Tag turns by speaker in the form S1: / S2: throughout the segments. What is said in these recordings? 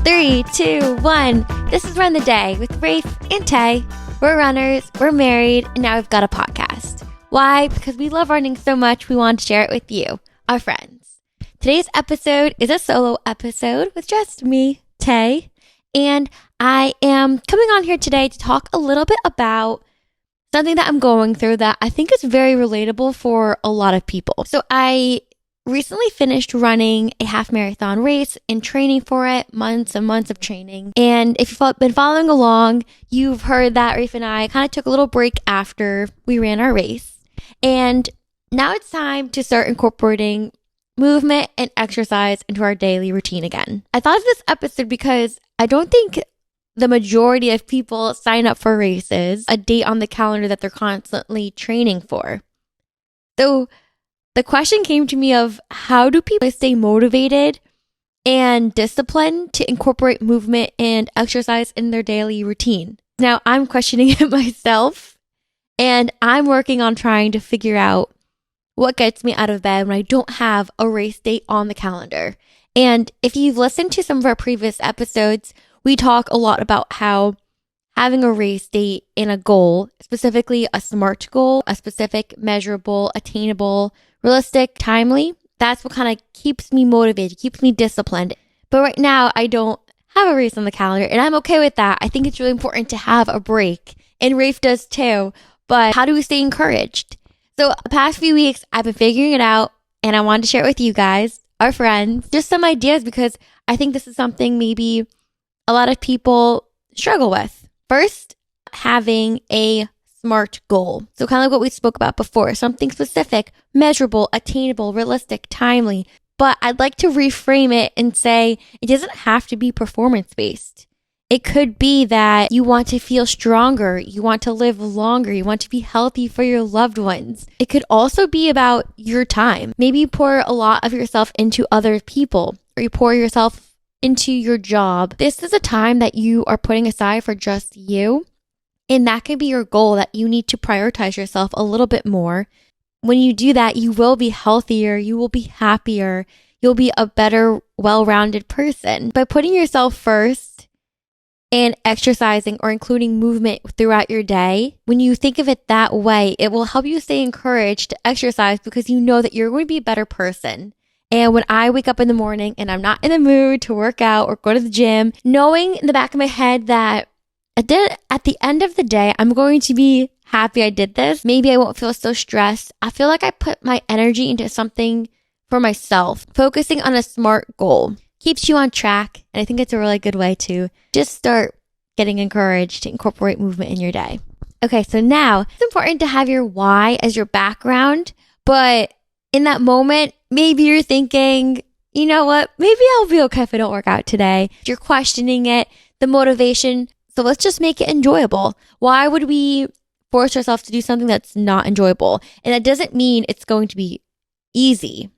S1: 3, 2, 1. This is Run the Day with Rafe and Tay. We're runners, we're married, and now we've got a podcast. Why? Because we love running so much, we want to share it with you, our friends. Today's episode is a solo episode with just me, Tay, and I am coming on here today to talk a little bit about something that I'm going through that I think is very relatable for a lot of people. So I recently finished running a half marathon race and training for it, months and months of training. And if you've been following along, you've heard that Rafe and I kind of took a little break after we ran our race. And now it's time to start incorporating movement and exercise into our daily routine again. I thought of this episode because I don't think the majority of people sign up for races, a date on the calendar that they're constantly training for. So the question came to me of how do people stay motivated and disciplined to incorporate movement and exercise in their daily routine? Now I'm questioning it myself, and I'm working on trying to figure out what gets me out of bed when I don't have a race date on the calendar. And if you've listened to some of our previous episodes, we talk a lot about how having a race date and a goal, specifically a SMART goal, a specific, measurable, attainable, realistic, timely, that's what kind of keeps me motivated, keeps me disciplined. But right now, I don't have a race on the calendar, and I'm okay with that. I think it's really important to have a break, and Rafe does too. But how do we stay encouraged? So the past few weeks, I've been figuring it out, and I wanted to share it with you guys, our friends, just some ideas, because I think this is something maybe a lot of people struggle with. First, having a SMART goal. So kind of like what we spoke about before, something specific, measurable, attainable, realistic, timely. But I'd like to reframe it and say it doesn't have to be performance-based. It could be that you want to feel stronger, you want to live longer, you want to be healthy for your loved ones. It could also be about your time. Maybe you pour a lot of yourself into other people, or you pour yourself into your job. This is a time that you are putting aside for just you. And that could be your goal, that you need to prioritize yourself a little bit more. When you do that, you will be healthier, you will be happier, you'll be a better, well-rounded person. By putting yourself first and exercising or including movement throughout your day, when you think of it that way, it will help you stay encouraged to exercise because you know that you're going to be a better person. And when I wake up in the morning and I'm not in the mood to work out or go to the gym, knowing in the back of my head that at the end of the day, I'm going to be happy I did this. Maybe I won't feel so stressed. I feel like I put my energy into something for myself. Focusing on a SMART goal keeps you on track. And I think it's a really good way to just start getting encouraged to incorporate movement in your day. Okay, so now it's important to have your why as your background. But in that moment, maybe you're thinking, you know what? Maybe I'll be okay if I don't work out today. You're questioning it, the motivation. So let's just make it enjoyable. Why would we force ourselves to do something that's not enjoyable? And that doesn't mean it's going to be easy.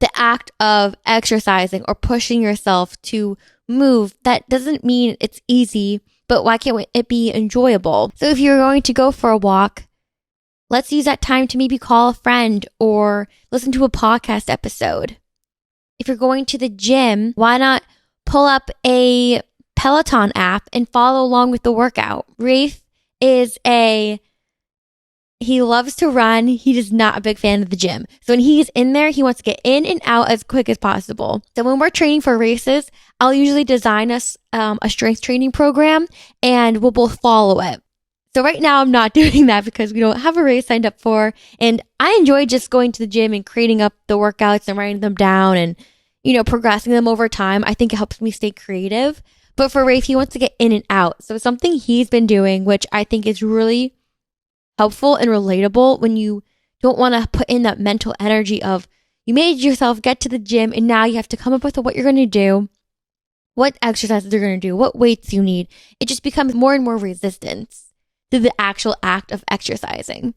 S1: The act of exercising or pushing yourself to move, that doesn't mean it's easy, but why can't it be enjoyable? So if you're going to go for a walk, let's use that time to maybe call a friend or listen to a podcast episode. If you're going to the gym, why not pull up a Peloton app and follow along with the workout? Rafe he loves to run. He is not a big fan of the gym. So when he's in there, he wants to get in and out as quick as possible. So when we're training for races, I'll usually design us a strength training program and we'll both follow it. So right now I'm not doing that because we don't have a race signed up for. And I enjoy just going to the gym and creating up the workouts and writing them down and, progressing them over time. I think it helps me stay creative. But for Rafe, he wants to get in and out. So something he's been doing, which I think is really helpful and relatable when you don't want to put in that mental energy of you made yourself get to the gym and now you have to come up with what you're going to do, what exercises you're going to do, what weights you need. It just becomes more and more resistance to the actual act of exercising.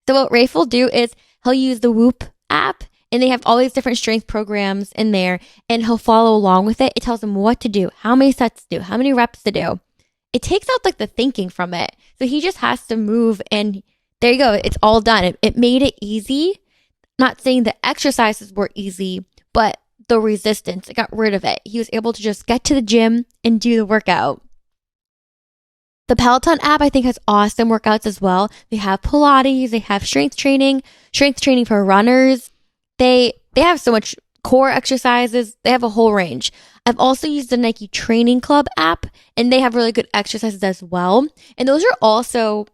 S1: So what Rafe will do is he'll use the Whoop app, and they have all these different strength programs in there, and he'll follow along with it. It tells him what to do, how many sets to do, how many reps to do. It takes out the thinking from it. So he just has to move, and there you go. It's all done. It made it easy. Not saying the exercises were easy, but the resistance. It got rid of it. He was able to just get to the gym and do the workout. The Peloton app, I think, has awesome workouts as well. They have Pilates, they have strength training for runners. They have so much core exercises. They have a whole range. I've also used the Nike Training Club app, and they have really good exercises as well. And those are also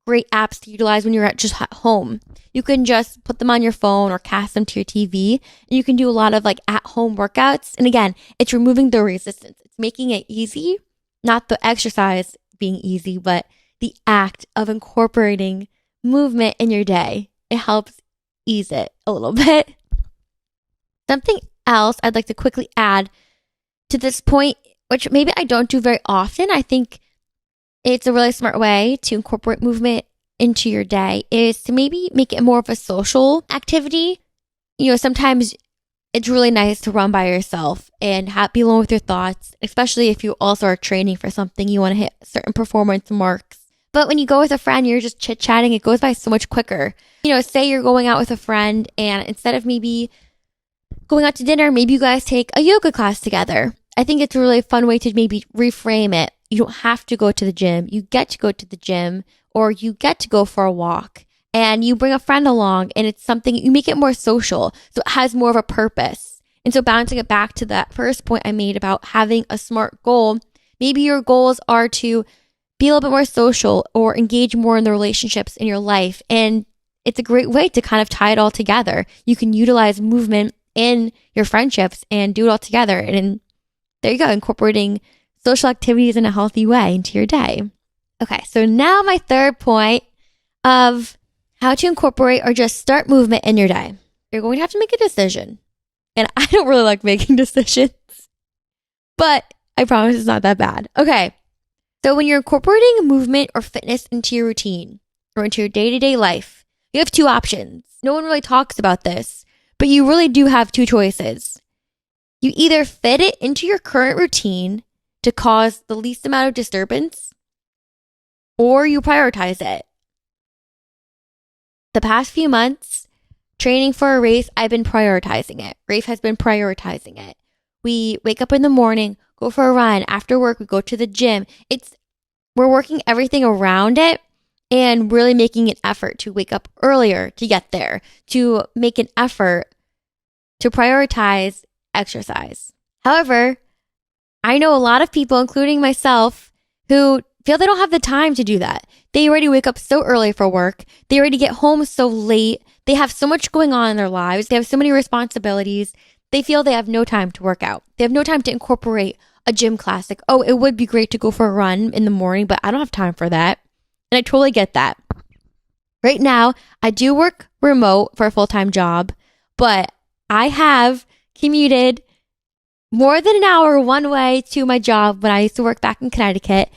S1: great apps to utilize when you're just at home. You can just put them on your phone or cast them to your TV, and you can do a lot of like at-home workouts. And again, it's removing the resistance. It's making it easy, not the exercise being easy, but the act of incorporating movement in your day. It helps ease it a little bit. Something else I'd like to quickly add to this point, which maybe I don't do very often, I think it's a really smart way to incorporate movement into your day, is to maybe make it more of a social activity. Sometimes it's really nice to run by yourself and be alone with your thoughts, especially if you also are training for something, you want to hit certain performance marks. But when you go with a friend, you're just chit-chatting, it goes by so much quicker. Say you're going out with a friend, and instead of maybe going out to dinner, maybe you guys take a yoga class together. I think it's a really fun way to maybe reframe it. You don't have to go to the gym. You get to go to the gym, or you get to go for a walk, and you bring a friend along, and it's something, you make it more social, so it has more of a purpose. And so bouncing it back to that first point I made about having a SMART goal, maybe your goals are to be a little bit more social or engage more in the relationships in your life. And it's a great way to kind of tie it all together. You can utilize movement in your friendships and do it all together. And there you go, incorporating social activities in a healthy way into your day. Okay, so now my third point of how to incorporate or just start movement in your day. You're going to have to make a decision. And I don't really like making decisions, but I promise it's not that bad. Okay, so when you're incorporating movement or fitness into your routine or into your day-to-day life, you have two options. No one really talks about this, but you really do have two choices. You either fit it into your current routine to cause the least amount of disturbance, or you prioritize it. The past few months, training for a race, I've been prioritizing it. Rafe has been prioritizing it. We wake up in the morning, go for a run. After work, we go to the gym. We're working everything around it and really making an effort to wake up earlier to get there, to make an effort to prioritize exercise. However, I know a lot of people, including myself, who feel they don't have the time to do that. They already wake up so early for work. They already get home so late. They have so much going on in their lives. They have so many responsibilities. They feel they have no time to work out. They have no time to incorporate a gym class. Like, oh, it would be great to go for a run in the morning, but I don't have time for that. And I totally get that. Right now, I do work remote for a full-time job, but I have commuted more than an hour one way to my job when I used to work back in Connecticut.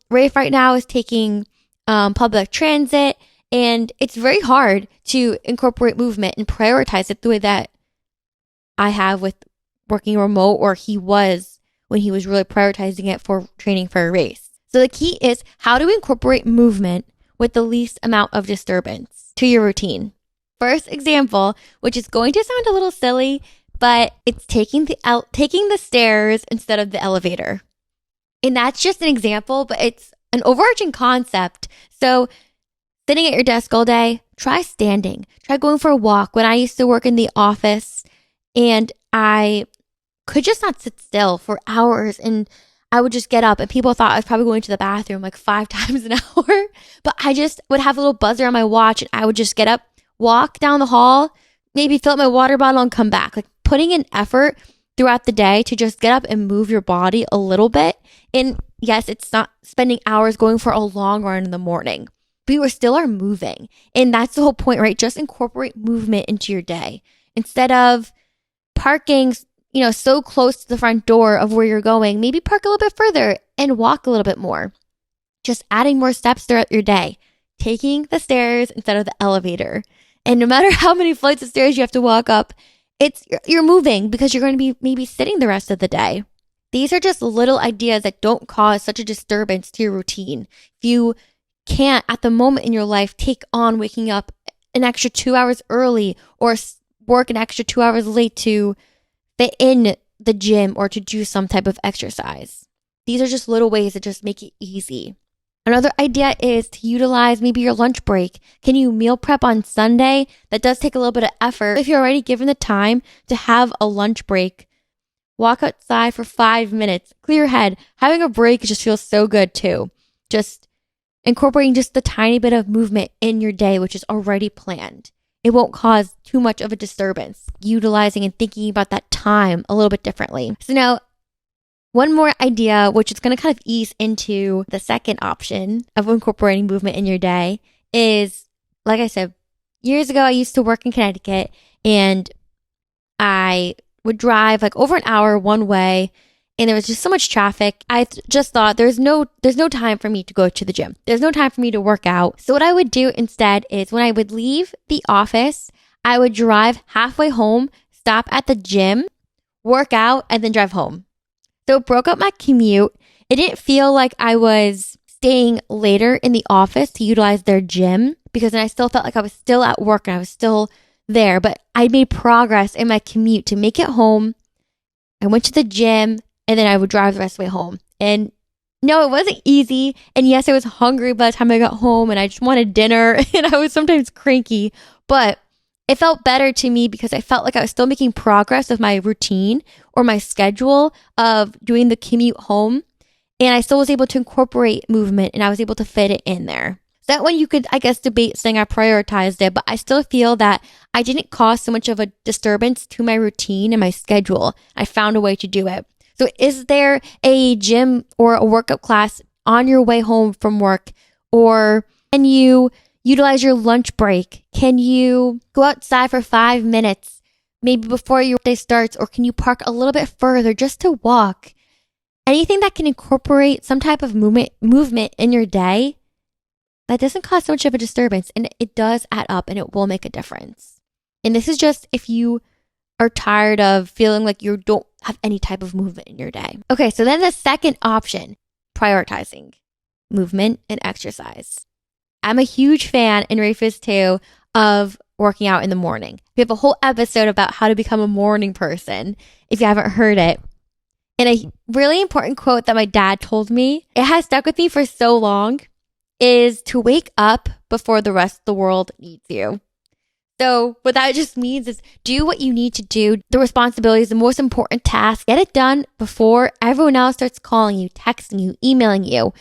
S1: Rafe right now is taking public transit, and it's very hard to incorporate movement and prioritize it the way that I have with working remote, or he was when he was really prioritizing it for training for a race. So the key is how to incorporate movement with the least amount of disturbance to your routine. First example, which is going to sound a little silly, but it's taking the stairs instead of the elevator. And that's just an example, but it's an overarching concept. So sitting at your desk all day, try standing. Try going for a walk. When I used to work in the office and I could just not sit still for hours, and I would just get up, and people thought I was probably going to the bathroom like 5 times an hour, but I just would have a little buzzer on my watch, and I would just get up, walk down the hall, maybe fill up my water bottle and come back. Like putting in effort throughout the day to just get up and move your body a little bit. And yes, it's not spending hours going for a long run in the morning, but you still are moving. And that's the whole point, right? Just incorporate movement into your day. Instead of parking, so close to the front door of where you're going, maybe park a little bit further and walk a little bit more. Just adding more steps throughout your day, taking the stairs instead of the elevator. And no matter how many flights of stairs you have to walk up, you're moving because you're going to be maybe sitting the rest of the day. These are just little ideas that don't cause such a disturbance to your routine. If you can't at the moment in your life take on waking up an extra 2 hours early, or work an extra 2 hours late to fit in the gym or to do some type of exercise. These are just little ways that just make it easy. Another idea is to utilize maybe your lunch break. Can you meal prep on Sunday? That does take a little bit of effort. If you're already given the time to have a lunch break, walk outside for 5 minutes, clear your head. Having a break just feels so good too. Just incorporating just the tiny bit of movement in your day, which is already planned. It won't cause too much of a disturbance. Utilizing and thinking about that time a little bit differently. So now, one more idea, which is going to kind of ease into the second option of incorporating movement in your day, is, like I said, years ago, I used to work in Connecticut, and I would drive like over an hour one way, and there was just so much traffic. I just thought there's no time for me to go to the gym. There's no time for me to work out. So what I would do instead is when I would leave the office, I would drive halfway home, stop at the gym, work out, and then drive home. So it broke up my commute. It didn't feel like I was staying later in the office to utilize their gym, because then I still felt like I was still at work and I was still there, but I made progress in my commute to make it home. I went to the gym, and then I would drive the rest of the way home. And no, it wasn't easy. And yes, I was hungry by the time I got home, and I just wanted dinner, and I was sometimes cranky, but it felt better to me because I felt like I was still making progress with my routine or my schedule of doing the commute home. And I still was able to incorporate movement, and I was able to fit it in there. So that one you could, I guess, debate saying I prioritized it, but I still feel that I didn't cause so much of a disturbance to my routine and my schedule. I found a way to do it. So is there a gym or a workout class on your way home from work? Or can you utilize your lunch break? Can you go outside for 5 minutes, maybe before your day starts? Or can you park a little bit further just to walk? Anything that can incorporate some type of movement in your day that doesn't cause so much of a disturbance, and it does add up, and it will make a difference. And this is just if you are tired of feeling like you don't have any type of movement in your day. Okay, so then the second option, prioritizing movement and exercise. I'm a huge fan, and Rafe is too, of working out in the morning. We have a whole episode about how to become a morning person, if you haven't heard it. And a really important quote that my dad told me, it has stuck with me for so long, is to wake up before the rest of the world needs you. So what that just means is do what you need to do, the responsibilities, the most important tasks, get it done before everyone else starts calling you, texting you, emailing you.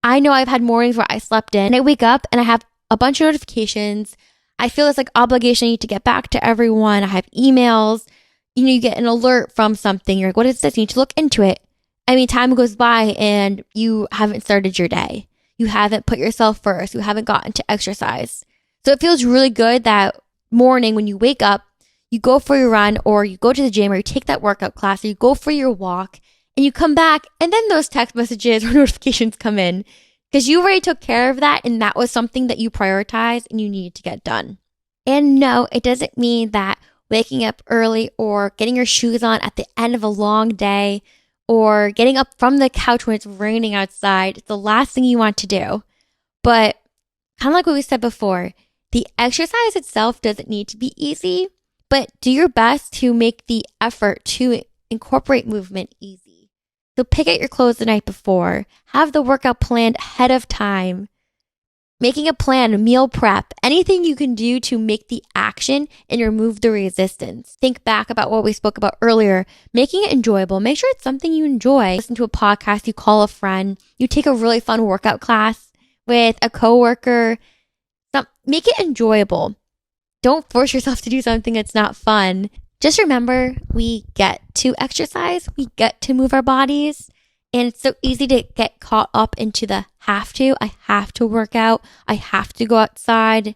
S1: I know I've had mornings where I slept in and I wake up and I have a bunch of notifications. I feel this like obligation I need to get back to everyone. I have emails, you get an alert from something. You're like, what is this? You need to look into it. I mean, time goes by and you haven't started your day. You haven't put yourself first. You haven't gotten to exercise. So it feels really good that morning when you wake up, you go for your run or you go to the gym or you take that workout class or you go for your walk and you come back and then those text messages or notifications come in because you already took care of that and that was something that you prioritized and you needed to get done. And no, it doesn't mean that waking up early or getting your shoes on at the end of a long day or getting up from the couch when it's raining outside, it's the last thing you want to do. But kind of like what we said before, the exercise itself doesn't need to be easy, but do your best to make the effort to incorporate movement easy. So pick out your clothes the night before, have the workout planned ahead of time, making a plan, meal prep, anything you can do to make the action and remove the resistance. Think back about what we spoke about earlier, making it enjoyable. Make sure it's something you enjoy. Listen to a podcast, you call a friend, you take a really fun workout class with a coworker. Make it enjoyable. Don't force yourself to do something that's not fun. Just remember, we get to exercise, we get to move our bodies. And it's so easy to get caught up into the have to. I have to work out. I have to go outside.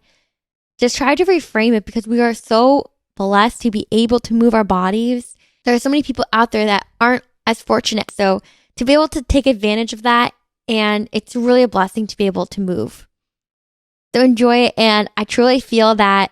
S1: Just try to reframe it because we are so blessed to be able to move our bodies. There are so many people out there that aren't as fortunate. So to be able to take advantage of that, and it's really a blessing to be able to move. So enjoy it. And I truly feel that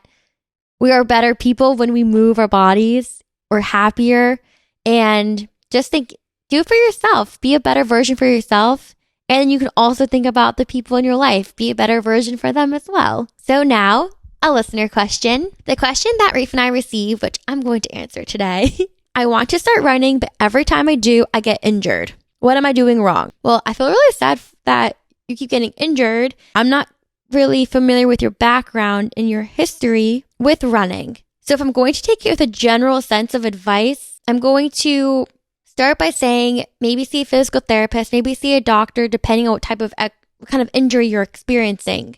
S1: we are better people when we move our bodies. We're happier. And just think, do it for yourself. Be a better version for yourself. And you can also think about the people in your life. Be a better version for them as well. So now, a listener question. The question that Rafe and I received, which I'm going to answer today. I want to start running, but every time I do, I get injured. What am I doing wrong? Well, I feel really sad that you keep getting injured. I'm not really familiar with your background and your history with running. So if I'm going to take you with a general sense of advice, I'm going to start by saying maybe see a physical therapist, maybe see a doctor, depending on what type of what kind of injury you're experiencing.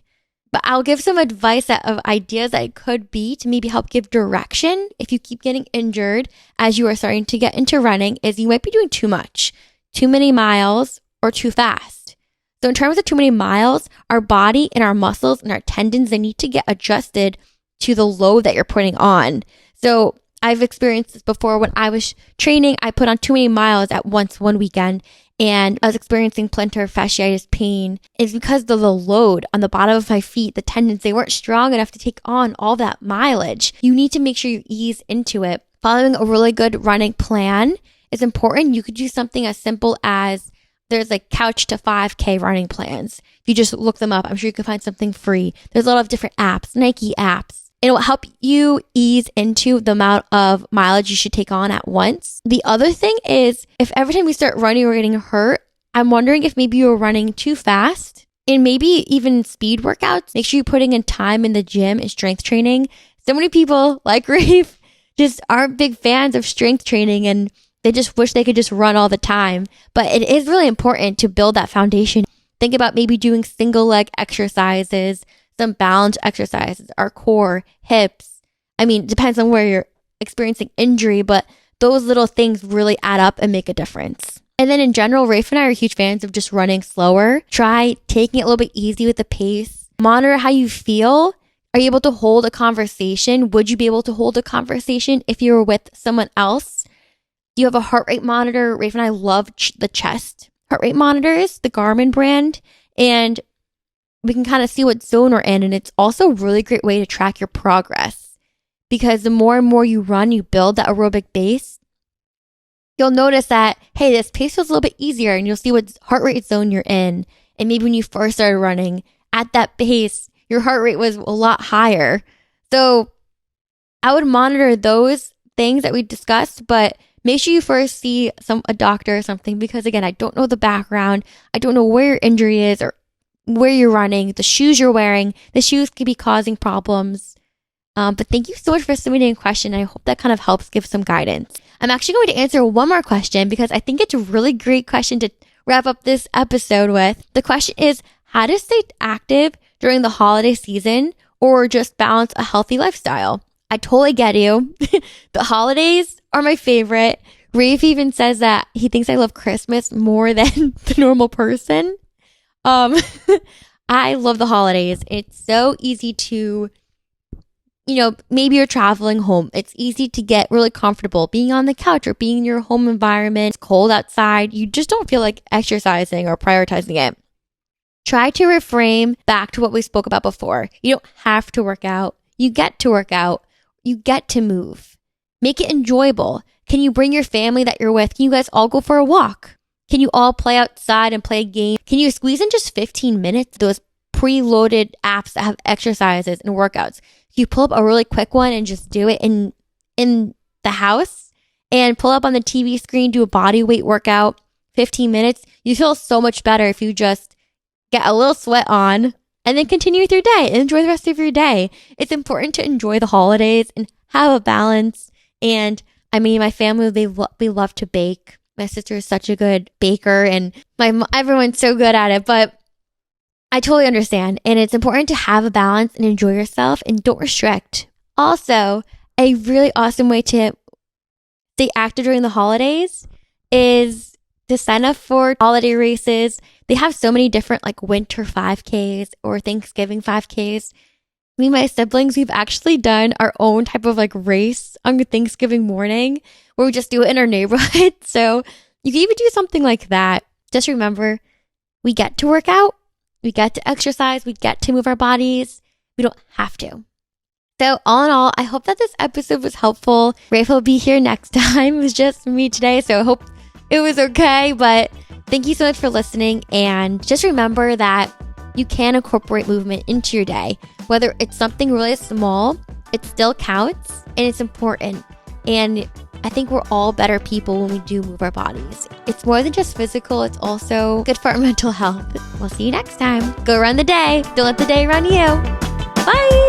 S1: But I'll give some advice of ideas that it could be to maybe help give direction if you keep getting injured as you are starting to get into running, is you might be doing too much, too many miles, or too fast. So in terms of too many miles, our body and our muscles and our tendons, they need to get adjusted to the load that you're putting on. So I've experienced this before. When I was training, I put on too many miles at once one weekend, and I was experiencing plantar fasciitis pain. It's because of the load on the bottom of my feet, the tendons, they weren't strong enough to take on all that mileage. You need to make sure you ease into it. Following a really good running plan is important. You could do something as simple as there's like Couch to 5K running plans. If you just look them up, I'm sure you can find something free. There's a lot of different apps, Nike apps. It will help you ease into the amount of mileage you should take on at once. The other thing is, if every time you start running you're getting hurt, I'm wondering if maybe you're running too fast. And maybe even speed workouts. Make sure you're putting in time in the gym and strength training. So many people, like Rafe, just aren't big fans of strength training, and they just wish they could just run all the time. But it is really important to build that foundation. Think about maybe doing single leg exercises, some balance exercises, our core, hips. I mean, it depends on where you're experiencing injury, but those little things really add up and make a difference. And then in general, Rafe and I are huge fans of just running slower. Try taking it a little bit easy with the pace. Monitor how you feel. Are you able to hold a conversation? Would you be able to hold a conversation if you were with someone else? Do you have a heart rate monitor? Rafe and I love the chest heart rate monitors, the Garmin brand, and we can kind of see what zone we're in. And it's also a really great way to track your progress, because the more and more you run, you build that aerobic base. You'll notice that, hey, this pace feels a little bit easier, and you'll see what heart rate zone you're in. And maybe when you first started running at that pace, your heart rate was a lot higher. So I would monitor those things that we discussed, but make sure you first see a doctor or something, because again, I don't know the background. I don't know where your injury is or where you're running, the shoes you're wearing. The shoes could be causing problems. But thank you so much for submitting a question. I hope that kind of helps give some guidance. I'm actually going to answer one more question, because I think it's a really great question to wrap up this episode with. The question is how to stay active during the holiday season or just balance a healthy lifestyle. I totally get you. The holidays are my favorite. Rafe even says that he thinks I love Christmas more than the normal person. I love the holidays. It's so easy to, maybe you're traveling home. It's easy to get really comfortable being on the couch or being in your home environment. It's cold outside. You just don't feel like exercising or prioritizing it. Try to reframe back to what we spoke about before. You don't have to work out. You get to work out. You get to move. Make it enjoyable. Can you bring your family that you're with? Can you guys all go for a walk? Can you all play outside and play a game? Can you squeeze in just 15 minutes? Those preloaded apps that have exercises and workouts. You pull up a really quick one and just do it in the house, and pull up on the TV screen, do a body weight workout, 15 minutes. You feel so much better if you just get a little sweat on and then continue with your day and enjoy the rest of your day. It's important to enjoy the holidays and have a balance. And I mean, my family, we love to bake. My sister is such a good baker, and everyone's so good at it, but I totally understand. And it's important to have a balance and enjoy yourself, and don't restrict. Also, a really awesome way to stay active during the holidays is to sign up for holiday races. They have so many different winter 5Ks or Thanksgiving 5Ks. Me and my siblings, we've actually done our own type of race on Thanksgiving morning where we just do it in our neighborhood. So you can even do something like that. Just remember, we get to work out, we get to exercise, we get to move our bodies. We don't have to. So all in all, I hope that this episode was helpful. Rafe will be here next time. It was just me today, so I hope it was okay. But thank you so much for listening. And just remember that you can incorporate movement into your day. Whether it's something really small, it still counts and it's important. And I think we're all better people when we do move our bodies. It's more than just physical, it's also good for our mental health. We'll see you next time. Go run the day. Don't let the day run you. Bye.